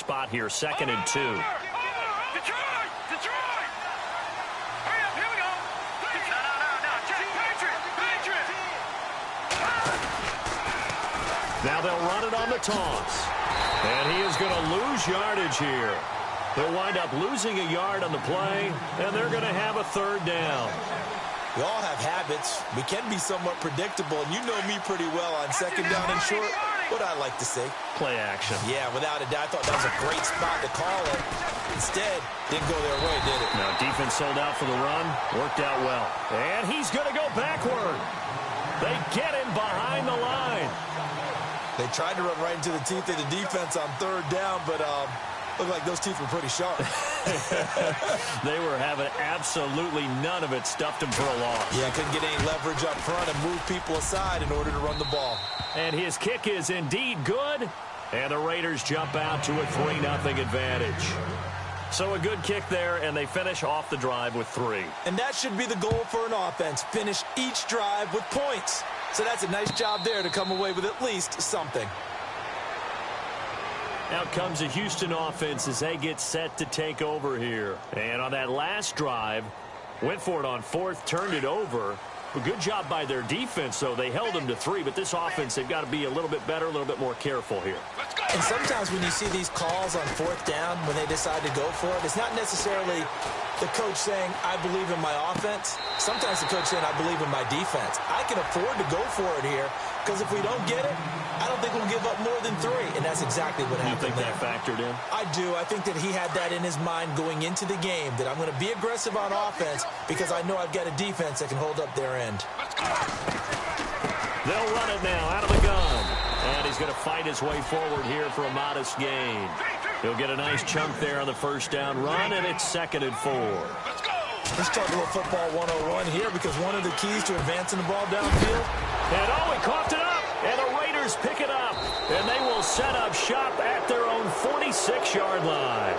spot here, 2nd and 2. Detroit! Detroit! Hurry up, here we go! No, Patriot! Now they'll run it on the toss. And he is going to lose yardage here. They'll wind up losing a yard on the play, and they're going to have a 3rd down. We all have habits. We can be somewhat predictable, and you know me pretty well on 2nd down and short. What I like to say. Play action. Yeah, without a doubt. I thought that was a great spot to call it. Instead, didn't go their way, did it? Now, defense sold out for the run. Worked out well. And he's going to go backward. They get him behind the line. They tried to run right into the teeth of the defense on 3rd down, but looked like those teeth were pretty sharp. They were having absolutely none of it. Stuffed him for a loss. Yeah, couldn't get any leverage up front and move people aside in order to run the ball. And his kick is indeed good. And the Raiders jump out to a 3-0 advantage. So a good kick there, and they finish off the drive with 3. And that should be the goal for an offense. Finish each drive with points. So that's a nice job there to come away with at least something. Out comes the Houston offense as they get set to take over here. And on that last drive, went for it on 4th, turned it over. A good job by their defense, though. They held them to 3, but this offense, they've got to be a little bit better, a little bit more careful here. And sometimes when you see these calls on 4th down, when they decide to go for it, it's not necessarily the coach saying, I believe in my offense. Sometimes the coach saying, I believe in my defense. I can afford to go for it here, because if we don't get it, I don't think we'll give up more than 3. And that's exactly what happened there. You think that factored in? I do. I think that he had that in his mind going into the game, that I'm going to be aggressive on offense because I know I've got a defense that can hold up their end. They'll run it now out of the gun. And he's going to fight his way forward here for a modest gain. He'll get a nice chunk there on the 1st down run, and it's 2nd and 4. Let's talk a little football 101 here, because one of the keys to advancing the ball downfield. And he coughed it up, and the Raiders pick it up, and they will set up shop at their own 46-yard line.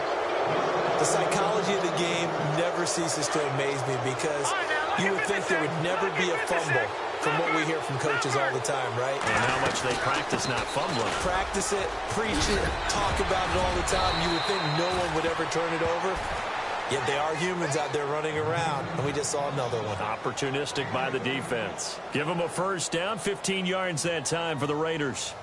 The psychology of the game never ceases to amaze me, because you would think there would never be a fumble from what we hear from coaches all the time, right? And how much they practice not fumbling. Practice it, preach it, talk about it all the time. You would think no one would ever turn it over. Yet they are humans out there running around, and we just saw another one. Opportunistic by the defense. Give them a 1st down, 15 yards that time for the Raiders.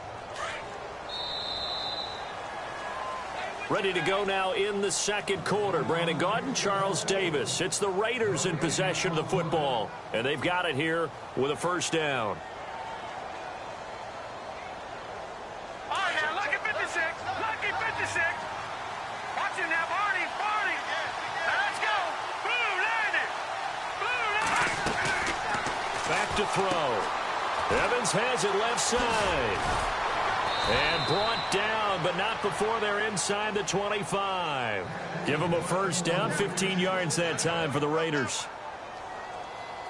Ready to go now in the 2nd quarter. Brandon Gaudin, Charles Davis. It's the Raiders in possession of the football, and they've got it here with a 1st down. All right, now, lucky 56. Lucky 56. Watch him now, Barney. Now, let's go. Blue landed. Back to throw. Evans has it left side. And brought down, but not before they're inside the 25. Give them a 1st down, 15 yards that time for the Raiders.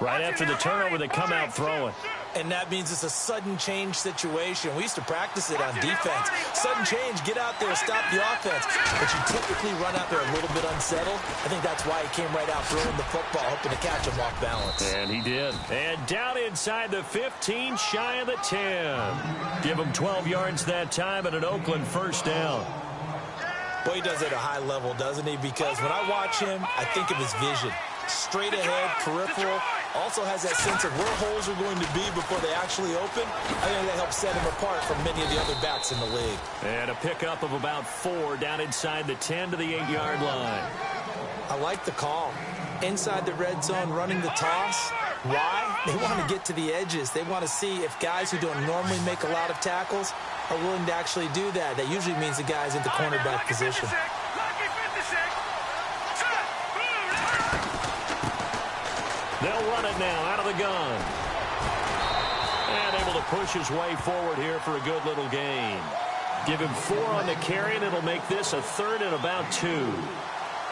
Right after the turnover, they come out throwing. And that means it's a sudden change situation. We used to practice it on defense. Sudden change, get out there, stop the offense. But you typically run out there a little bit unsettled. I think that's why he came right out throwing the football, hoping to catch him off balance. And he did. And down inside the 15, shy of the 10. Give him 12 yards that time and an Oakland 1st down. Boy, he does it at a high level, doesn't he? Because when I watch him, I think of his vision. Straight ahead, peripheral. Also has that sense of where holes are going to be before they actually open. I think that helps set him apart from many of the other backs in the league. And a pickup of about 4 down inside the 10 to the 8-yard line. I like the call. Inside the red zone, running the toss. Why? They want to get to the edges. They want to see if guys who don't normally make a lot of tackles are willing to actually do that. That usually means the guy's in the cornerback position. They'll run it now out of the gun. And able to push his way forward here for a good little gain. Give him 4 on the carry, and it'll make this a 3rd and about 2.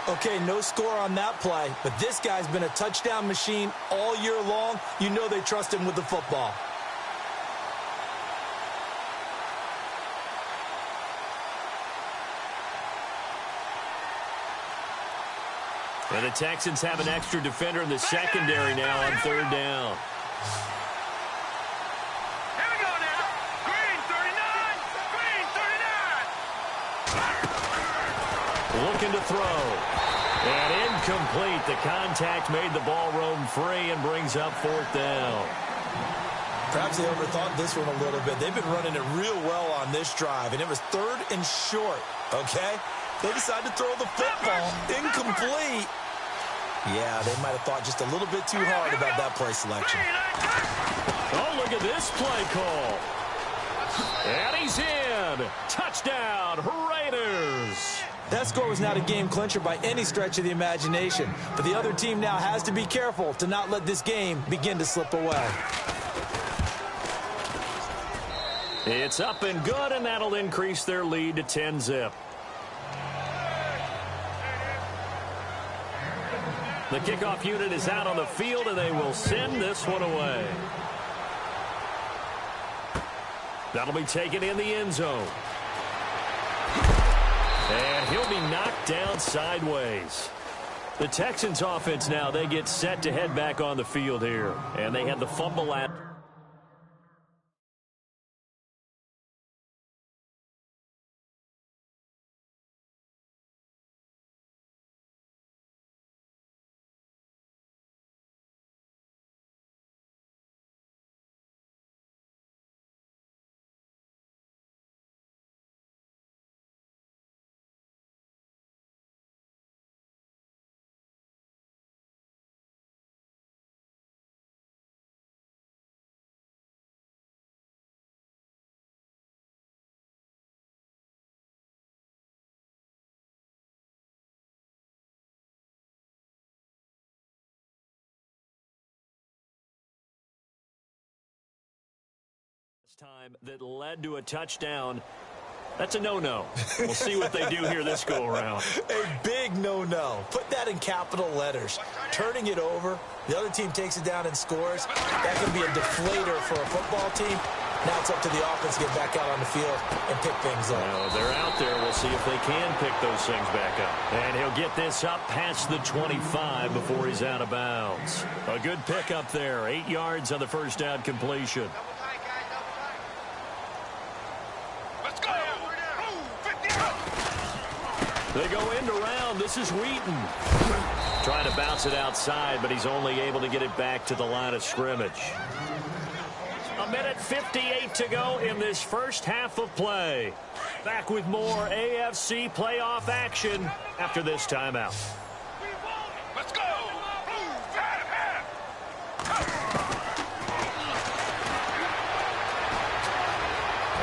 Okay, no score on that play, but this guy's been a touchdown machine all year long. You know they trust him with the football. And the Texans have an extra defender in the secondary now on 3rd down. Here we go now. Green 39. Green 39. Looking to throw. And incomplete. The contact made the ball roam free and brings up 4th down. Perhaps they overthought this one a little bit. They've been running it real well on this drive, and it was 3rd and short, okay? They decided to throw the football. Incomplete. Yeah, they might have thought just a little bit too hard about that play selection. Oh, look at this play call. And he's in. Touchdown, Raiders. That score was not a game clincher by any stretch of the imagination, but the other team now has to be careful to not let this game begin to slip away. It's up and good, and that'll increase their lead to 10-zip. The kickoff unit is out on the field, and they will send this one away. That'll be taken in the end zone. And he'll be knocked down sideways. The Texans offense now, they get set to head back on the field here. And they had the fumble at... time that led to a touchdown. That's a no-no. We'll see what they do here this go-around. A big no-no. Put that in capital letters. Turning it over, the other team takes it down and scores. That can be a deflator for a football team. Now it's up to the offense to get back out on the field and pick things up. Well, they're out there. We'll see if they can pick those things back up. And he'll get this up past the 25 before he's out of bounds. A good pickup there. 8 yards on the first down completion. They go end around. This is Wheaton. Trying to bounce it outside, but he's only able to get it back to the line of scrimmage. 1:58 to go in this first half of play. Back with more AFC playoff action after this timeout. Let's go.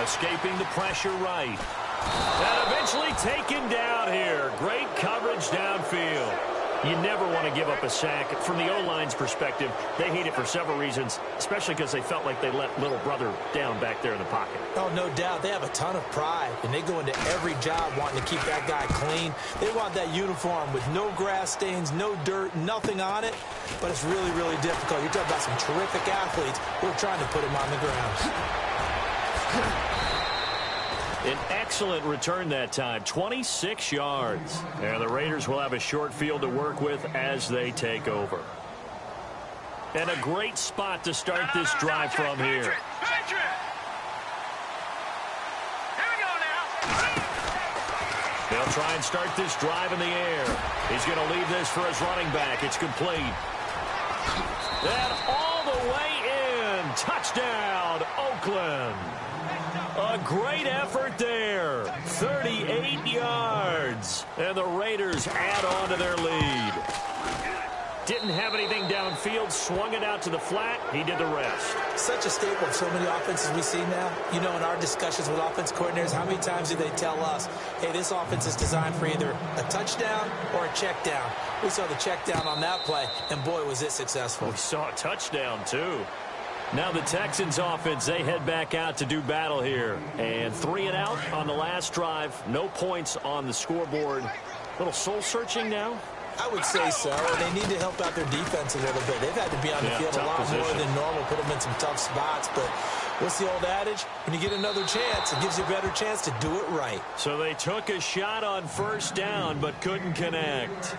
Escaping the pressure right. And eventually taken down here. Great coverage downfield. You never want to give up a sack. From the O-line's perspective, they hate it for several reasons, especially because they felt like they let little brother down back there in the pocket. Oh, no doubt. They have a ton of pride, and they go into every job wanting to keep that guy clean. They want that uniform with no grass stains, no dirt, nothing on it, but it's really, really difficult. You're talking about some terrific athletes who are trying to put him on the ground. An excellent return that time, 26 yards. And the Raiders will have a short field to work with as they take over. And a great spot to start this drive from here. They'll try and start this drive in the air. He's going to leave this for his running back. It's complete. And all the way in. Touchdown, Oakland. A great effort there. 38 yards. And the Raiders add on to their lead. Didn't have anything downfield. Swung it out to the flat. He did the rest. Such a staple of so many offenses we see now. You know, in our discussions with offense coordinators, how many times do they tell us, hey, this offense is designed for either a touchdown or a check down. We saw the check down on that play, and boy, was it successful. We saw a touchdown, too. Now the Texans offense, they head back out to do battle here. And 3 and out on the last drive. No points on the scoreboard. A little soul-searching now? I would say so. They need to help out their defense a little bit. They've had to be on the field a lot more than normal, put them in some tough spots. But what's the old adage? When you get another chance, it gives you a better chance to do it right. So they took a shot on first down but couldn't connect.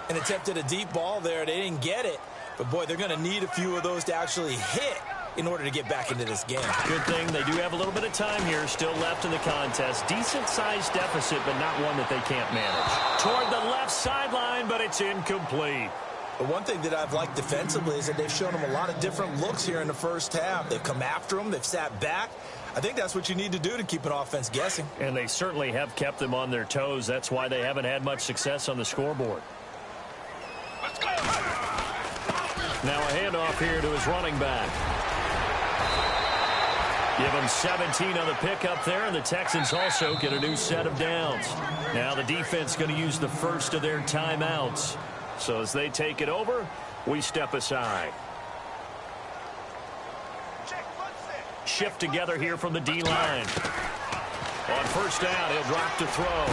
And attempted a deep ball there. They didn't get it. But, boy, they're going to need a few of those to actually hit in order to get back into this game. Good thing they do have a little bit of time here still left in the contest. Decent-sized deficit, but not one that they can't manage. Toward the left sideline, but it's incomplete. But one thing that I've liked defensively is that they've shown them a lot of different looks here in the first half. They've come after them. They've sat back. I think that's what you need to do to keep an offense guessing. And they certainly have kept them on their toes. That's why they haven't had much success on the scoreboard. Let's go. Now a handoff here to his running back. Give him 17 on the pickup there, and the Texans also get a new set of downs. Now the defense going to use the first of their timeouts. So as they take it over, we step aside. Shift together here from the D-line. On first down, he'll drop to throw.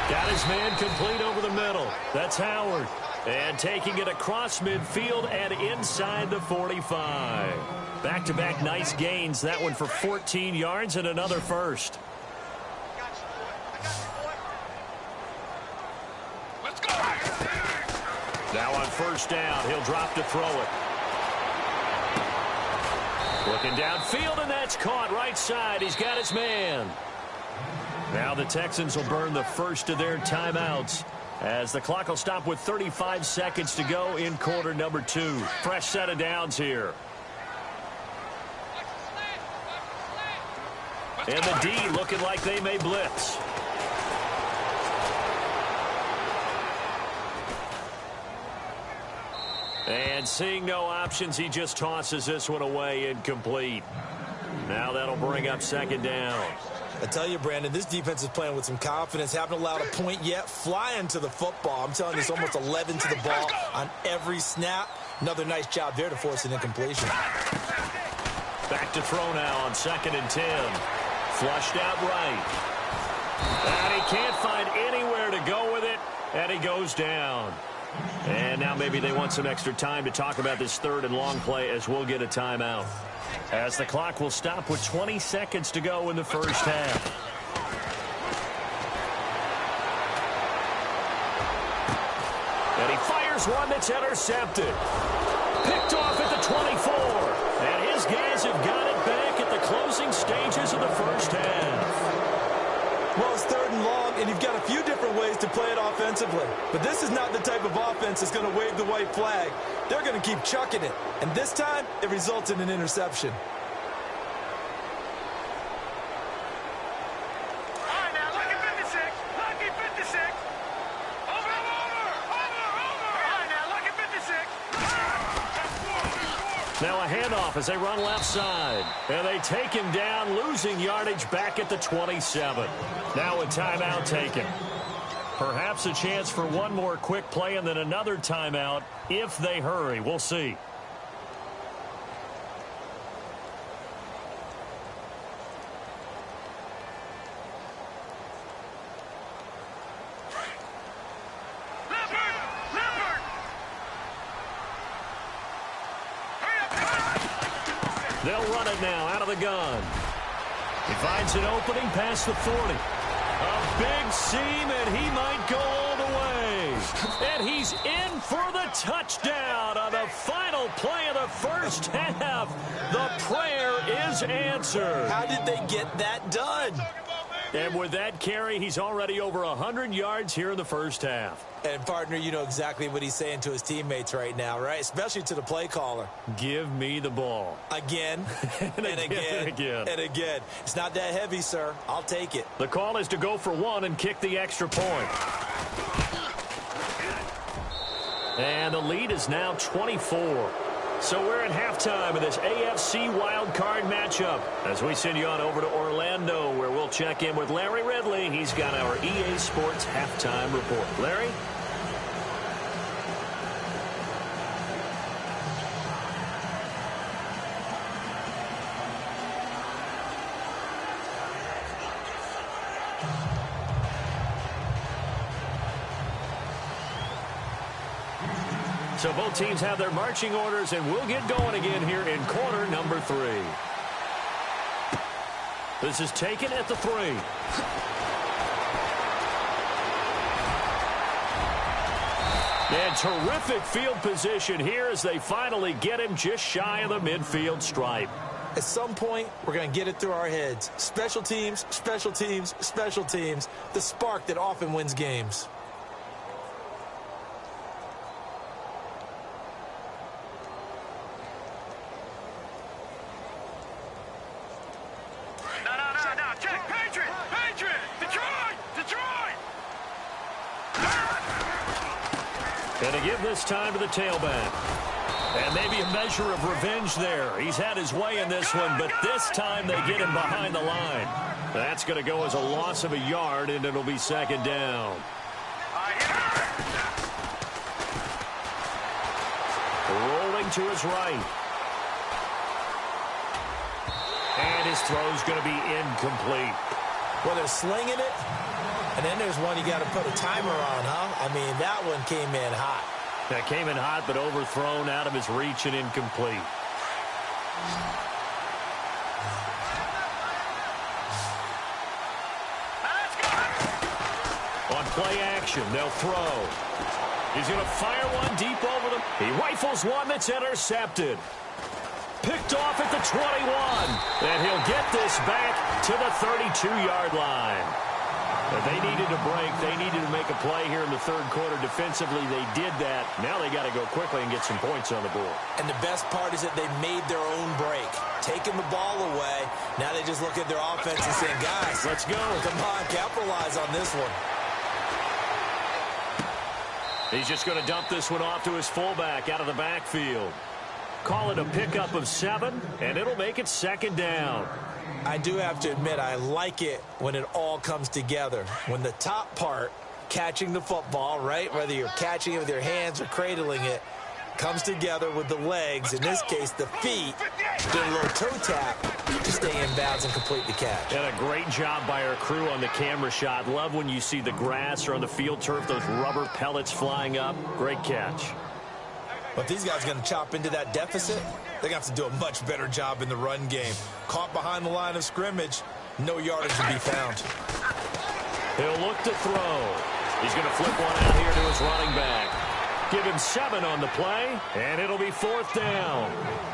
Got his man complete over the middle. That's Howard. And taking it across midfield and inside the 45. Back-to-back nice gains. That one for 14 yards and another first. Let's go. Now on first down, he'll drop to throw it. Looking downfield, and that's caught right side. He's got his man. Now the Texans will burn the first of their timeouts as the clock will stop with 35 seconds to go in quarter number 2. Fresh set of downs here. And the D looking like they may blitz. And seeing no options, he just tosses this one away incomplete. Now that'll bring up second down. I tell you, Brandon, this defense is playing with some confidence. Haven't allowed a point yet. Flying to the football. I'm telling you, it's almost 11 to the ball on every snap. Another nice job there to force an incompletion. Back to throw now on 2nd and 10. Flushed out right. And he can't find anywhere to go with it, and he goes down. And now maybe they want some extra time to talk about this 3rd and long play as we'll get a timeout. As the clock will stop with 20 seconds to go in the first half. And he fires one that's intercepted. Picked off at the 24. And his guys have got it back at the closing stages of the first half. Well, it's 3rd and long, and you've got a few different ways to play it offensively. But this is not the type of offense that's going to wave the white flag. They're going to keep chucking it. And this time, it results in an interception. All right, now, lucky 56. Lucky 56. Over. All right, now, lucky 56. Now a handoff as they run left side. And they take him down, losing yardage back at the 27. Now a timeout taken. Perhaps a chance for one more quick play and then another timeout if they hurry. We'll see. They'll run it now out of the gun. He finds an opening past the 40. A big seam, and he might go all the way. And he's in for the touchdown on the final play of the first half. The prayer is answered. How did they get that done? And with that carry, he's already over 100 yards here in the first half. And, partner, you know exactly what he's saying to his teammates right now, right? Especially to the play caller. Give me the ball. Again, and again. and again. It's not that heavy, sir. I'll take it. The call is to go for one and kick the extra point. And the lead is now 24. So we're at halftime of this AFC wildcard matchup as we send you on over to Orlando, where we'll check in with Larry Ridley. He's got our EA Sports halftime report. Larry? So both teams have their marching orders, and we'll get going again here in quarter number 3. This is taken at the 3. And terrific field position here as they finally get him just shy of the midfield stripe. At some point, we're going to get it through our heads. Special teams, special teams, special teams. The spark that often wins games. No. Check. Patriot. Detroit. Going to give this time to the tailback. And maybe a measure of revenge there. He's had his way in this one, but this time they get him behind the line. That's going to go as a loss of a yard, and it'll be second down. Rolling to his right. And his throw's going to be incomplete. Well, they're slinging it, and then there's one you got to put a timer on, huh? I mean, that one came in hot. That came in hot, but overthrown, out of his reach and incomplete. On play action, they'll throw. He's going to fire one deep over them. He rifles one that's intercepted. Picked off at the 21. And he'll get this back to the 32-yard line. But they needed a break. They needed to make a play here in the third quarter. Defensively, they did that. Now they got to go quickly and get some points on the board. And the best part is that they made their own break. Taking the ball away. Now they just look at their offense and saying, guys, let's go. Come on, capitalize on this one. He's just going to dump this one off to his fullback out of the backfield. Call it a pickup of 7, and it'll make it second down. I do have to admit, I like it when it all comes together. When the top part, catching the football, right, whether you're catching it with your hands or cradling it, comes together with the legs, in this case, the feet, doing a little toe tap to stay in bounds and complete the catch. And a great job by our crew on the camera shot. Love when you see the grass or on the field turf, those rubber pellets flying up. Great catch. But these guys are going to chop into that deficit. They're going to have to do a much better job in the run game. Caught behind the line of scrimmage, no yardage to be found. He'll look to throw. He's going to flip one out here to his running back. Give him 7 on the play, and it'll be 4th down.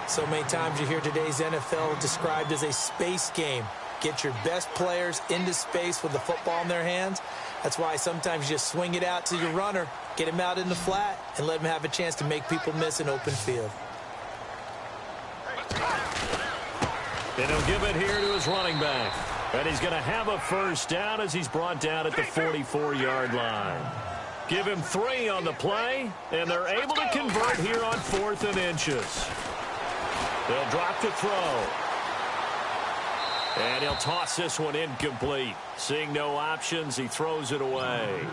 So many times you hear today's NFL described as a space game. Get your best players into space with the football in their hands. That's why sometimes you just swing it out to your runner, get him out in the flat, and let him have a chance to make people miss an open field. And he'll give it here to his running back. And he's going to have a first down as he's brought down at the 44-yard line. Give him 3 on the play, and they're able to convert here on 4th and inches. They'll drop to throw. And he'll toss this one incomplete. Seeing no options, he throws it away.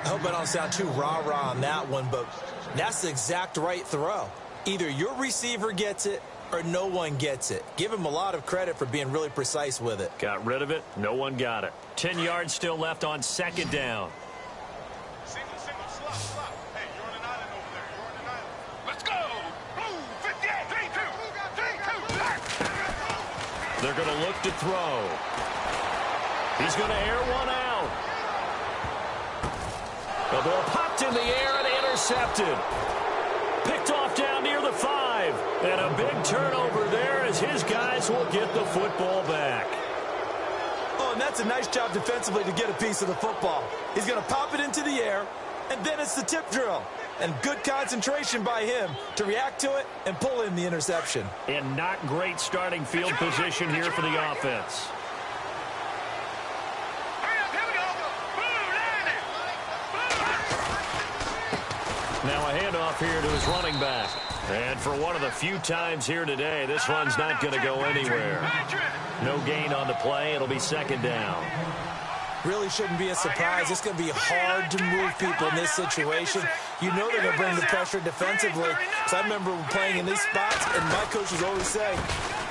I hope I don't sound too rah-rah on that one, but that's the exact right throw. Either your receiver gets it or no one gets it. Give him a lot of credit for being really precise with it. Got rid of it. No one got it. 10 yards still left on 2nd down. Single, slop. Hey, you're on an island over there. You're on an island. Let's go. Blue, 58, 3-2. They're going to look to throw. He's going to air one out. The ball popped in the air and intercepted. Picked off down near the 5. And a big turnover there as his guys will get the football back. Oh, and that's a nice job defensively to get a piece of the football. He's going to pop it into the air, and then it's the tip drill. And good concentration by him to react to it and pull in the interception. And not great starting field position here for the offense. Now a handoff here to his running back. And for one of the few times here today, this run's not going to go anywhere. No gain on the play. It'll be 2nd down. Really shouldn't be a surprise. It's going to be hard to move people in this situation. You know they're going to bring the pressure defensively. So I remember playing in these spots, and my coach was always saying,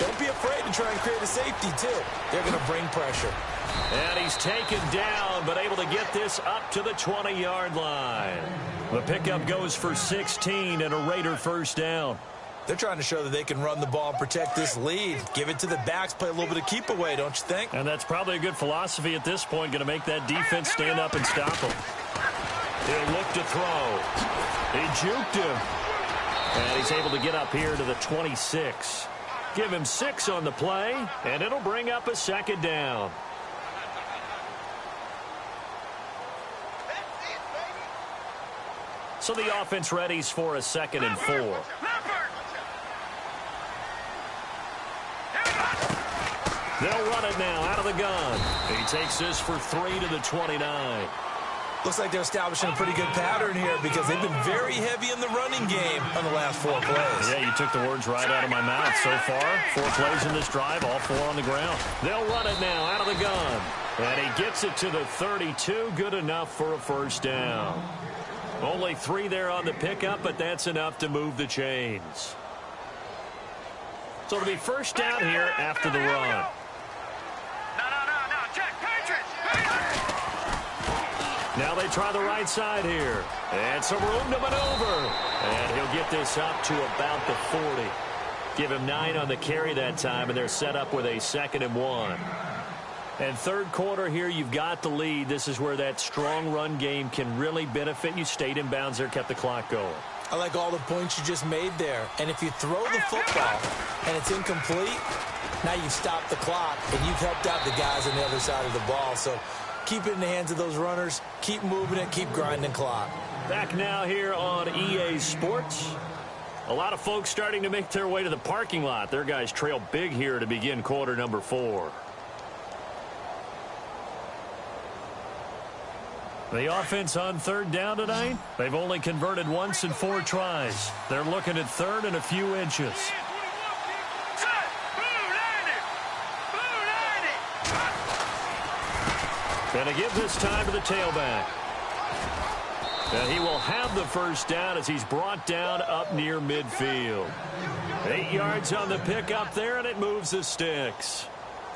don't be afraid to try and create a safety, too. They're going to bring pressure. And he's taken down, but able to get this up to the 20-yard line. The pickup goes for 16 and a Raider first down. They're trying to show that they can run the ball and protect this lead. Give it to the backs, play a little bit of keep away, don't you think? And that's probably a good philosophy at this point, going to make that defense stand up and stop them. He'll look to throw. He juked him. And he's able to get up here to the 26. Give him 6 on the play, and it'll bring up a second down. So the offense readies for a 2nd and 4. They'll run it now out of the gun. He takes this for 3 to the 29. Looks like they're establishing a pretty good pattern here because they've been very heavy in the running game on the last 4 plays. Yeah, you took the words right out of my mouth. So far, 4 plays in this drive, all 4 on the ground. They'll run it now out of the gun. And he gets it to the 32, good enough for a first down. Only 3 there on the pickup, but that's enough to move the chains. So it'll be first down here after the run. Now they try the right side here. And some room to maneuver. And he'll get this up to about the 40. Give him 9 on the carry that time, and they're set up with a 2nd and 1. And third quarter here, you've got the lead. This is where that strong run game can really benefit you. Stayed in bounds there, kept the clock going. I like all the points you just made there. And if you throw the football and it's incomplete, now you've stopped the clock and you've helped out the guys on the other side of the ball. So keep it in the hands of those runners. Keep moving it. Keep grinding clock. Back now here on EA Sports. A lot of folks starting to make their way to the parking lot. Their guys trail big here to begin quarter number 4. The offense on third down tonight, they've only converted once in 4 tries. They're looking at third and a few inches. And to give this time to the tailback. And he will have the first down as he's brought down up near midfield. 8 yards on the pickup there, and it moves the sticks.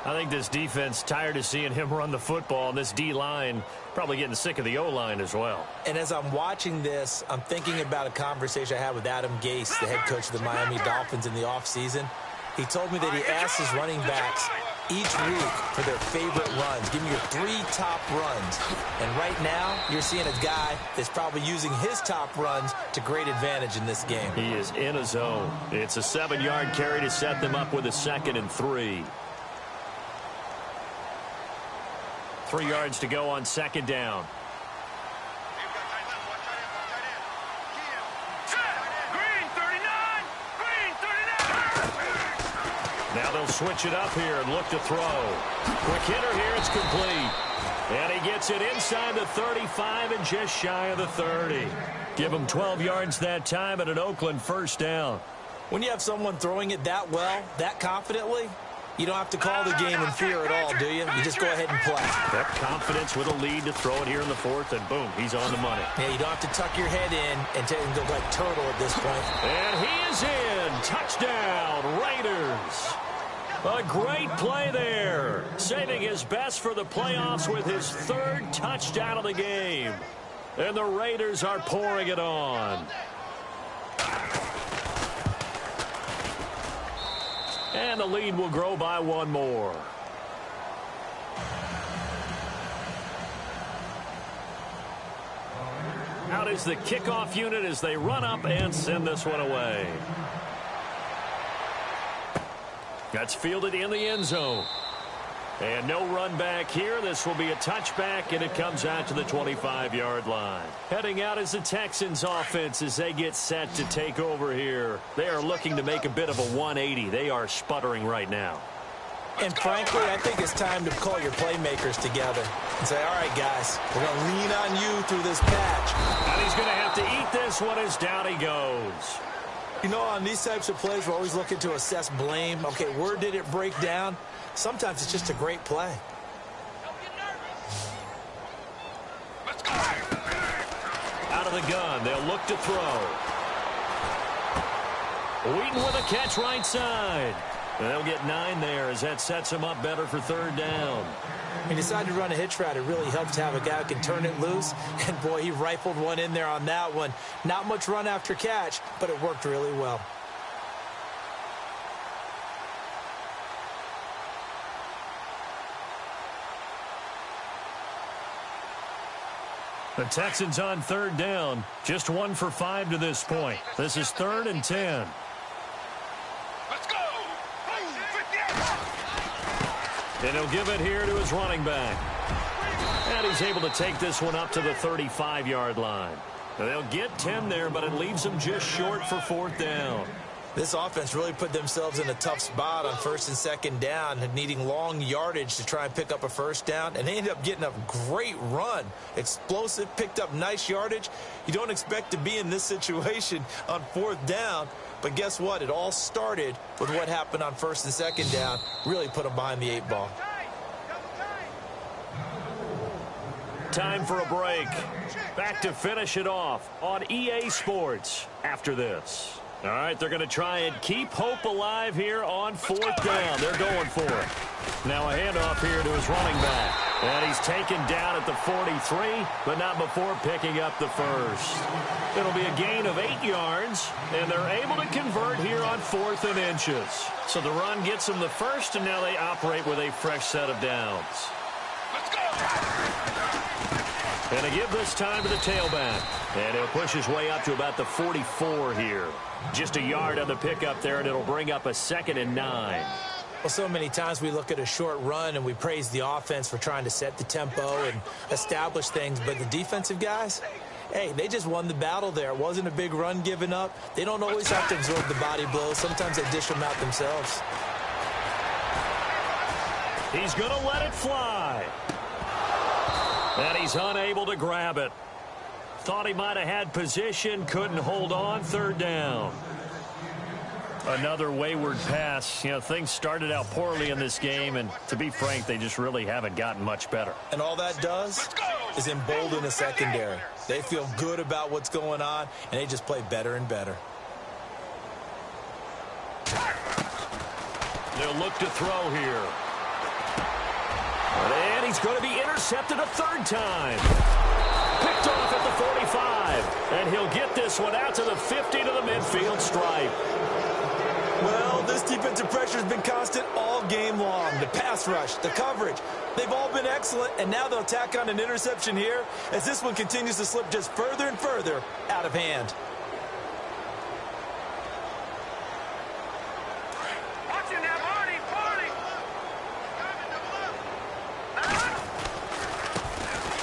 I think this defense tired of seeing him run the football, and this D-line probably getting sick of the O-line as well. And as I'm watching this, I'm thinking about a conversation I had with Adam Gase, the head coach of the Miami Dolphins in the offseason. He told me that he asked his running backs each week for their favorite runs. Give me your 3 top runs. And right now, you're seeing a guy that's probably using his top runs to great advantage in this game. He is in a zone. It's a 7-yard carry to set them up with a 2nd and 3. 3 yards to go on 2nd down. Now they'll switch it up here and look to throw. Quick hitter here, it's complete. And he gets it inside the 35 and just shy of the 30. Give him 12 yards that time and an Oakland first down. When you have someone throwing it that well, that confidently, you don't have to call the game in fear at all, do you? You just go ahead and play. That confidence with a lead to throw it here in the 4th, and boom, he's on the money. Yeah, you don't have to tuck your head in and go like turtle at this point. And he is in. Touchdown, Raiders. A great play there. Saving his best for the playoffs with his 3rd touchdown of the game. And the Raiders are pouring it on. And the lead will grow by 1 more. Out is the kickoff unit as they run up and send this one away. That's fielded in the end zone. And no run back here. This will be a touchback, and it comes out to the 25-yard line. Heading out is the Texans offense as they get set to take over here. They are looking to make a bit of a 180. They are sputtering right now. And frankly, I think it's time to call your playmakers together and say, all right, guys, we're going to lean on you through this patch. And he's going to have to eat this one as down he goes. You know, on these types of plays, we're always looking to assess blame. Okay, where did it break down? Sometimes it's just a great play. Out of the gun, they'll look to throw. Wheaton with a catch right side. And they'll get 9 there as that sets him up better for 3rd down. He decided to run a hitch route. It really helps to have a guy who can turn it loose. And, boy, he rifled one in there on that one. Not much run after catch, but it worked really well. The Texans on third down. Just 1 for 5 to this point. This is 3rd and 10. Let's go. And he'll give it here to his running back. And he's able to take this one up to the 35-yard line. They'll get 10 there, but it leaves them just short for 4th down. This offense really put themselves in a tough spot on 1st and 2nd down, needing long yardage to try and pick up a 1st down, and they ended up getting a great run. Explosive, picked up nice yardage. You don't expect to be in this situation on 4th down, but guess what? It all started with what happened on 1st and 2nd down. Really put them behind the 8 ball. Time for a break. Back to finish it off on EA Sports after this. All right, they're going to try and keep hope alive here on 4th down. They're going for it. Now a handoff here to his running back. And he's taken down at the 43, but not before picking up the first. It'll be a gain of 8 yards, and they're able to convert here on 4th and inches. So the run gets them the first, and now they operate with a fresh set of downs. Let's go. And they give this time to the tailback. And he'll push his way up to about the 44 here. Just a yard on the pickup there, and it'll bring up a 2nd and 9. Well, so many times we look at a short run and we praise the offense for trying to set the tempo and establish things. But the defensive guys, hey, they just won the battle there. It wasn't a big run given up. They don't always have to absorb the body blows. Sometimes they dish them out themselves. He's going to let it fly. And he's unable to grab it. Thought he might have had position, couldn't hold on, 3rd down. Another wayward pass. You know, things started out poorly in this game, and to be frank, they just really haven't gotten much better. And all that does is embolden the secondary. They feel good about what's going on, and they just play better and better. They'll look to throw here. And he's going to be intercepted a 3rd time. Picked off at the 45. And he'll get this one out to the 50 to the midfield stripe. Well, this defensive pressure has been constant all game long. The pass rush, the coverage, they've all been excellent. And now they'll tack on an interception here as this one continues to slip just further and further out of hand.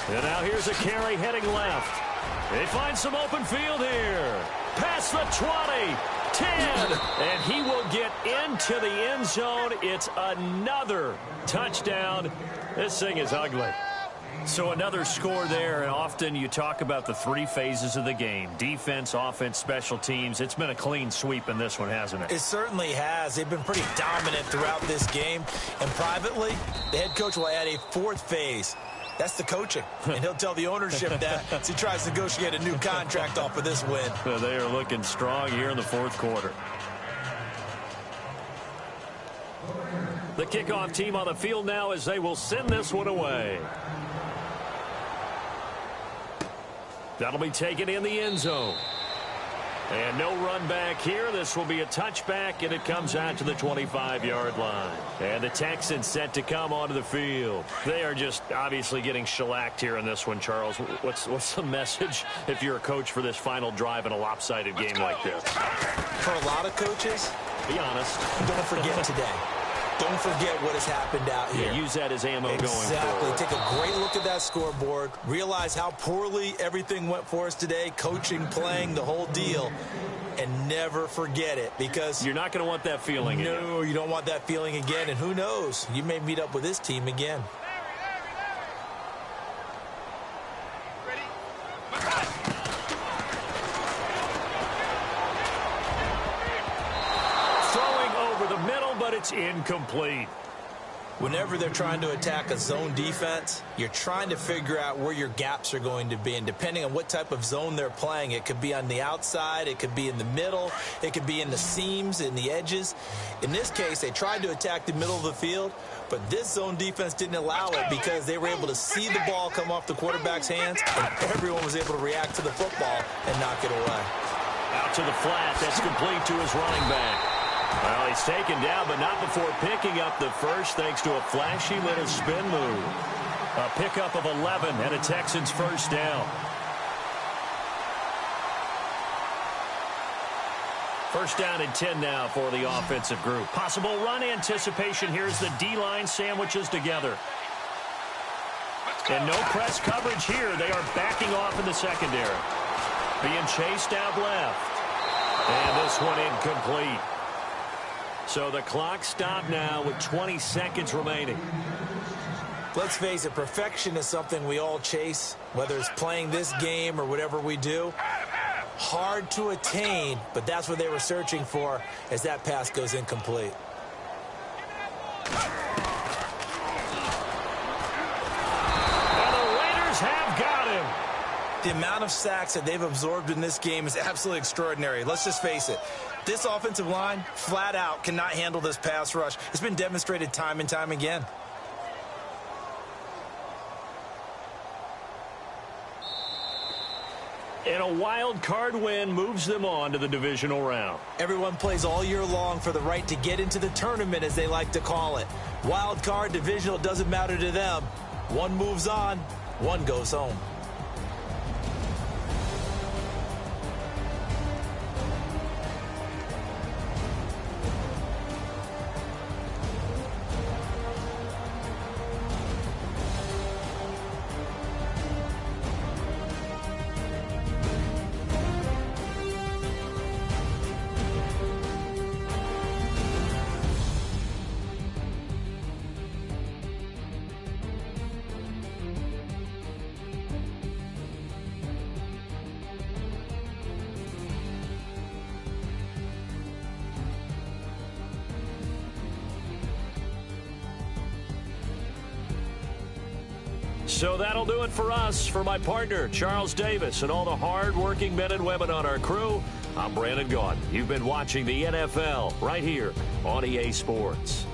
And now here's a carry heading left. They find some open field here. Past the 20, 10, and he will get into the end zone. It's another touchdown. This thing is ugly. So another score there, and often you talk about the 3 phases of the game. Defense, offense, special teams. It's been a clean sweep in this one, hasn't it? It certainly has. They've been pretty dominant throughout this game. And privately, the head coach will add a 4th phase. That's the coaching, and he'll tell the ownership that as he tries to negotiate a new contract off of this win. They are looking strong here in the 4th quarter. The kickoff team on the field now as they will send this one away. That'll be taken in the end zone. And no run back here. This will be a touchback, and it comes out to the 25-yard line. And the Texans set to come onto the field. They are just obviously getting shellacked here in this one, Charles. What's the message if you're a coach for this final drive in a lopsided game like this? For a lot of coaches, be honest, don't forget today. Don't forget what has happened out here. Yeah, use that as ammo going forward. Exactly. Take a great look at that scoreboard. Realize how poorly everything went for us today. Coaching, playing, the whole deal. And never forget it, because you're not going to want that feeling again. No, you don't want that feeling again. And who knows? You may meet up with this team again. It's incomplete. Whenever they're trying to attack a zone defense, you're trying to figure out where your gaps are going to be. And depending on what type of zone they're playing, it could be on the outside, it could be in the middle, it could be in the seams, in the edges. In this case, they tried to attack the middle of the field, but this zone defense didn't allow it because they were able to see the ball come off the quarterback's hands, and everyone was able to react to the football and knock it away. Out to the flat. That's complete to his running back. Well, he's taken down, but not before picking up the first, thanks to a flashy little spin move. A pickup of 11 and a Texans 1st down. First down and 10 now for the offensive group. Possible run anticipation. Here's the D-line sandwiches together. And no press coverage here. They are backing off in the secondary. Being chased out left. And this one incomplete. So the clock stopped now with 20 seconds remaining. Let's face it, perfection is something we all chase, whether it's playing this game or whatever we do. Hard to attain, but that's what they were searching for as that pass goes incomplete. And the Raiders have got him. The amount of sacks that they've absorbed in this game is absolutely extraordinary. Let's just face it. This offensive line, flat out, cannot handle this pass rush. It's been demonstrated time and time again. And a wild card win moves them on to the divisional round. Everyone plays all year long for the right to get into the tournament, as they like to call it. Wild card, divisional, doesn't matter to them. One moves on, one goes home. So that'll do it for us. For my partner, Charles Davis, and all the hard-working men and women on our crew, I'm Brandon Gaudin. You've been watching the NFL right here on EA Sports.